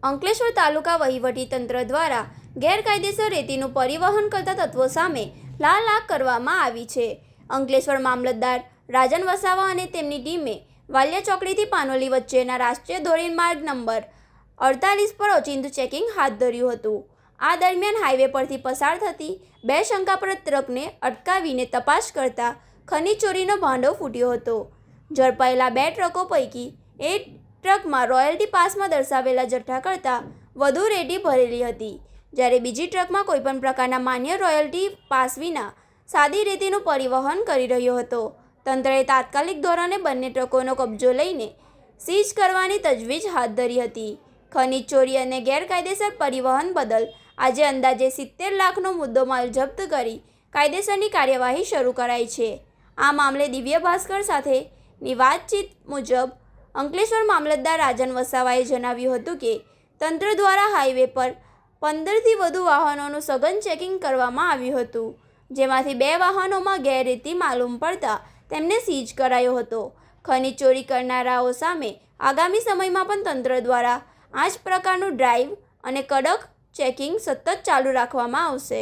અંકલેશ્વર તાલુકા વહીવટીતંત્ર દ્વારા ગેરકાયદેસર રેતીનું પરિવહન કરતા તત્વો સામે લાલ આંખ કરવામાં આવી છે. અંકલેશ્વર મામલતદાર રાજન વસાવા અને તેમની ટીમે વાલિયા ચોકડીથી પાનોલી વચ્ચેના રાષ્ટ્રીય ધોરીમાર્ગ નંબર 48 પર ઓચિંતું ચેકિંગ હાથ ધર્યું હતું. આ દરમિયાન હાઈવે પરથી પસાર થતી બે શંકાસ્પદ ટ્રકને અટકાવીને તપાસ કરતા ખનીજ ચોરીનો ભાંડો ફૂટ્યો હતો. ઝડપાયેલા બે ટ્રકો પૈકી એક ટ્રકમાં રોયલ્ટી પાસમાં દર્શાવેલા જથ્થા કરતાં વધુ રેતી ભરેલી હતી, જ્યારે બીજી ટ્રકમાં કોઈપણ પ્રકારના માન્ય રોયલ્ટી પાસ વિના સાદી રેતીનું પરિવહન કરી રહ્યો હતો. તંત્રએ તાત્કાલિક ધોરણે બંને ટ્રકોનો કબજો લઈને સીઝ કરવાની તજવીજ હાથ ધરી હતી. ખનીજ ચોરી અને ગેરકાયદેસર પરિવહન બદલ આજે અંદાજે 70 લાખનો મુદ્દોમાલ જપ્ત કરી કાયદેસરની કાર્યવાહી શરૂ કરાઈ છે. આ મામલે દિવ્ય ભાસ્કર સાથેની વાતચીત મુજબ અંકલેશ્વર મામલતદાર રાજન વસાવાએ જણાવ્યું હતું કે તંત્ર દ્વારા હાઈવે પર 15થી વધુ વાહનોનું સઘન ચેકિંગ કરવામાં આવ્યું હતું, જેમાંથી 2 વાહનોમાં ગેરરીતિ માલુમ પડતા તેમને સીઝ કરાયો હતો. ખનીજ ચોરી કરનારાઓ સામે આગામી સમયમાં પણ તંત્ર દ્વારા આ જ પ્રકારનું ડ્રાઈવ અને કડક ચેકિંગ સતત ચાલુ રાખવામાં આવશે.